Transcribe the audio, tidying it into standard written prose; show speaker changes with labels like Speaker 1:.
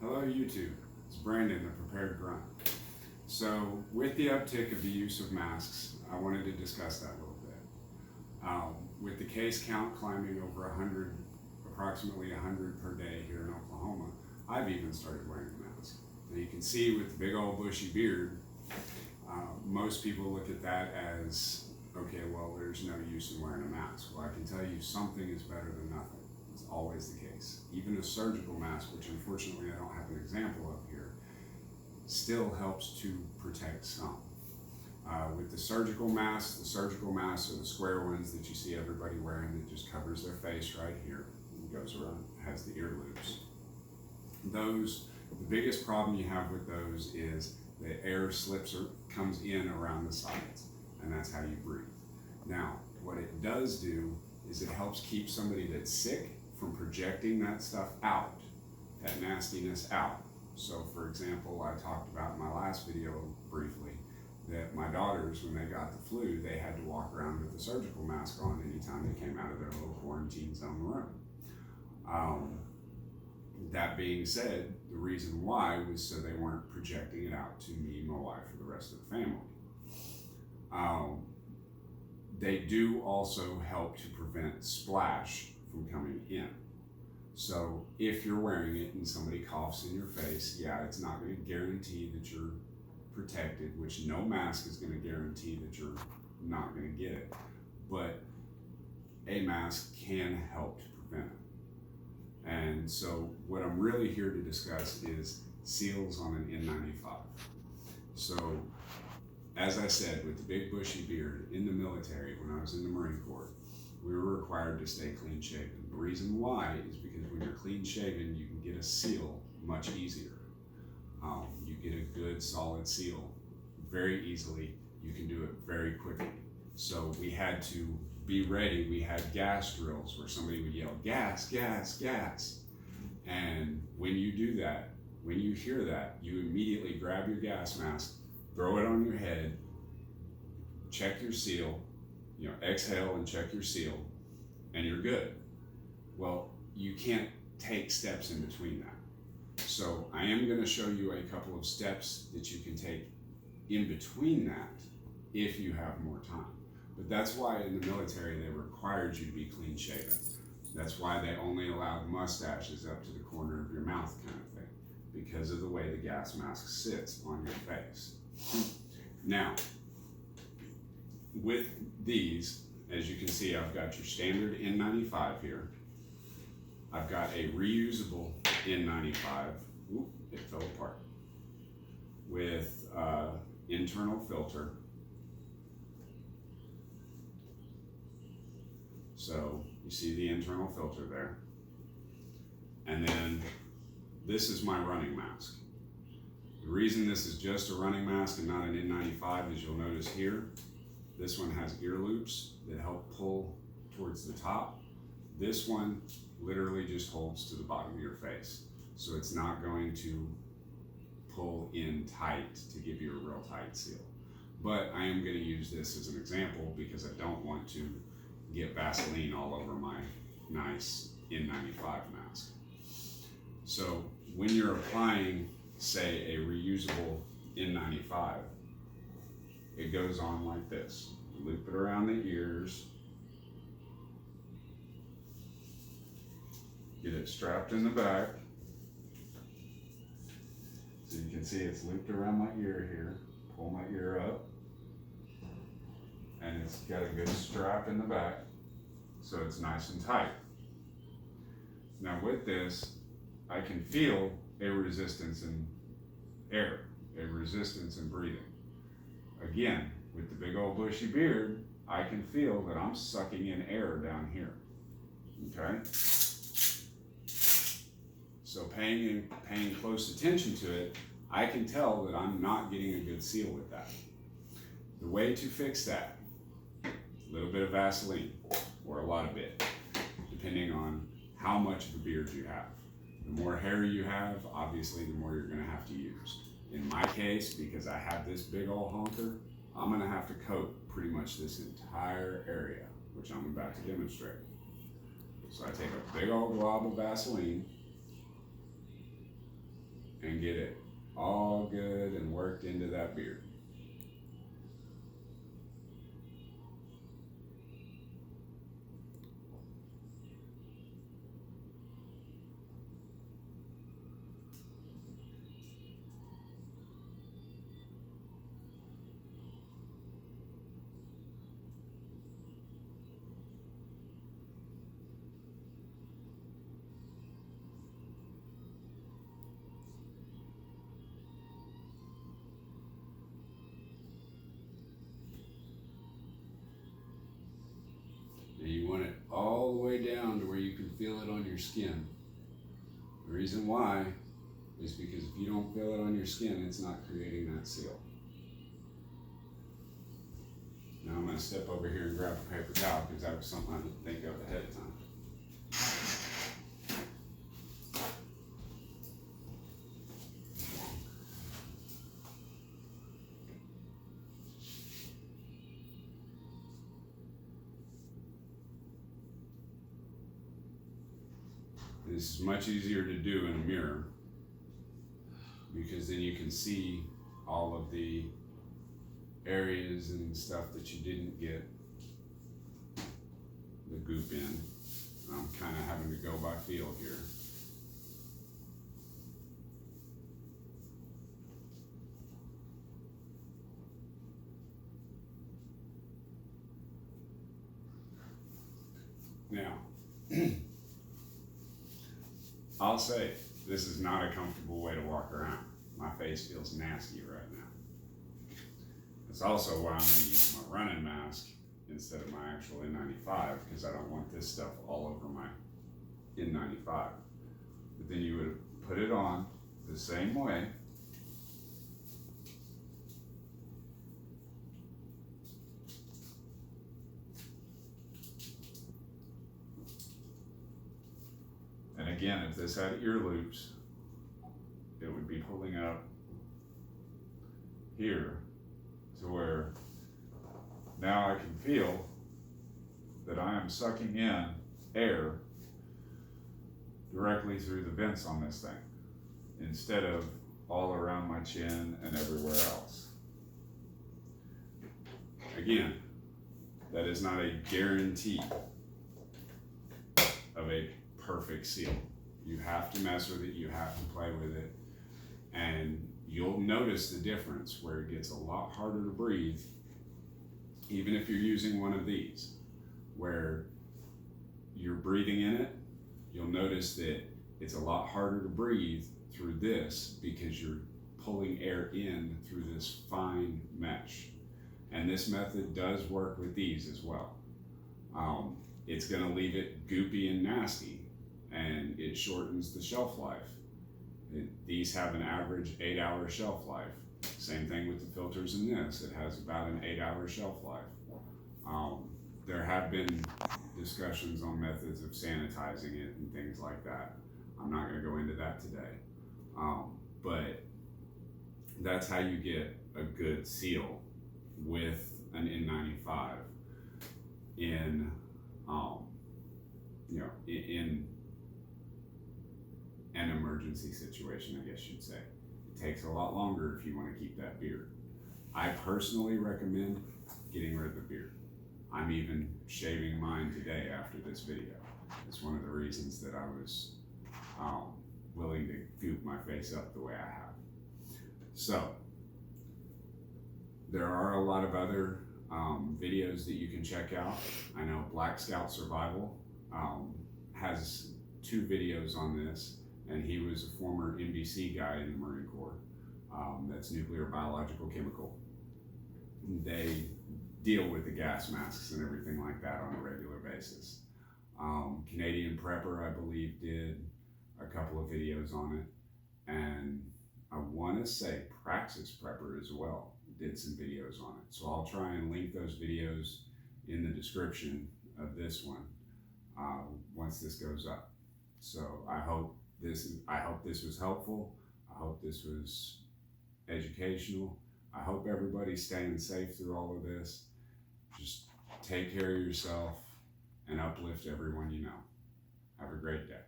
Speaker 1: Hello YouTube, it's Brandon, the Prepared Grunt. So with the uptick of the use of masks, I wanted to discuss that a little bit. With the case count climbing over 100, approximately 100 per day here in Oklahoma, I've even started wearing a mask. And you can see with the big old bushy beard, most people look at that as, okay, well, there's no use in wearing a mask. Well, I can tell you something is better than nothing. It's always the case. Even a surgical mask, which unfortunately I don't have an example of here, still helps to protect some. With the surgical masks are the square ones that you see everybody wearing that just covers their face right here. It goes around, has the ear loops. Those, the biggest problem you have with those is the air slips or comes in around the sides, and that's how you breathe. Now, what it does do is it helps keep somebody that's sick from projecting that stuff out, that nastiness out. So for example, I talked about in my last video briefly that my daughters, when they got the flu, they had to walk around with the surgical mask on anytime they came out of their little quarantine zone room. That being said, the reason why was so they weren't projecting it out to me, my wife, or the rest of the family. They do also help to prevent splash from coming in. So if you're wearing it and somebody coughs in your face, yeah, it's not going to guarantee that you're protected, which no mask is going to guarantee that you're not going to get it. But a mask can help to prevent it. And so what I'm really here to discuss is seals on an N95. So as I said, with the big bushy beard in the military, when I was in the Marine Corps, we were required to stay clean shaven. The reason why is because when you're clean shaven, you can get a seal much easier. You get a good solid seal very easily. You can do it very quickly. So we had to be ready. We had gas drills where somebody would yell, gas, gas, gas. And when you do that, when you hear that, you immediately grab your gas mask, throw it on your head, check your seal, exhale and check your seal, and you're good. Well, you can't take steps in between that. So I am going to show you a couple of steps that you can take in between that if you have more time. But that's why in the military they required you to be clean shaven. That's why they only allowed mustaches up to the corner of your mouth kind of thing, because of the way the gas mask sits on your face. Now, with these, as you can see, I've got your standard N95 here. I've got a reusable N95. Oop, it fell apart. With internal filter. So you see the internal filter there. And then this is my running mask. The reason this is just a running mask and not an N95 is you'll notice here, this one has ear loops that help pull towards the top. This one literally just holds to the bottom of your face. So it's not going to pull in tight to give you a real tight seal. But I am going to use this as an example because I don't want to get Vaseline all over my nice N95 mask. So when you're applying, say, a reusable N95, it goes on like this. You loop it around the ears, get it strapped in the back. So you can see it's looped around my ear here. Pull my ear up, and it's got a good strap in the back, so it's nice and tight. Now with this, I can feel a resistance in air, a resistance in breathing. Again, with the big old bushy beard, I can feel that I'm sucking in air down here, okay? So paying close attention to it, I can tell that I'm not getting a good seal with that. The way to fix that, a little bit of Vaseline, or a lot of it, depending on how much of a beard you have. The more hair you have, obviously, the more you're gonna have to use. In my case, because I have this big old honker, I'm gonna have to coat pretty much this entire area, which I'm about to demonstrate. So I take a big old glob of Vaseline, and get it all good and worked into that beard. And you want it all the way down to where you can feel it on your skin. The reason why is because if you don't feel it on your skin, it's not creating that seal. Now I'm going to step over here and grab a paper towel because that was something I didn't think of ahead of time. This is much easier to do in a mirror because then you can see all of the areas and stuff that you didn't get the goop in. I'm kind of having to go by feel here. Now, I'll say this is not a comfortable way to walk around. My face feels nasty right now. That's also why I'm going to use my running mask instead of my actual N95 because I don't want this stuff all over my N95. But then you would put it on the same way. And again, if this had ear loops, it would be pulling up here to where now I can feel that I am sucking in air directly through the vents on this thing instead of all around my chin and everywhere else. Again, that is not a guarantee of a perfect seal. You have to mess with it, you have to play with it, and you'll notice the difference where it gets a lot harder to breathe, even if you're using one of these, where you're breathing in it, you'll notice that it's a lot harder to breathe through this because you're pulling air in through this fine mesh. And this method does work with these as well. It's gonna leave it goopy and nasty, and it shortens the shelf life. These have an average 8-hour shelf life. Same thing with the filters in this. It has about an 8-hour shelf life. There have been discussions on methods of sanitizing it and things like that. I'm not going to go into that today. But that's how you get a good seal with an N95 in an emergency situation, I guess you'd say. It takes a lot longer if you want to keep that beard. I personally recommend getting rid of the beard. I'm even shaving mine today after this video. It's one of the reasons that I was willing to goop my face up the way I have. So, there are a lot of other videos that you can check out. I know Black Scout Survival has 2 videos on this, and he was a former NBC guy in the Marine Corps. That's nuclear, biological, chemical. They deal with the gas masks and everything like that on a regular basis. Canadian Prepper, I believe, did a couple of videos on it, and I want to say Praxis Prepper as well did some videos on it. So I'll try and link those videos in the description of this one once this goes up. So I hope this was helpful. I hope this was educational. I hope everybody's staying safe through all of this. Just take care of yourself and uplift everyone you know. Have a great day.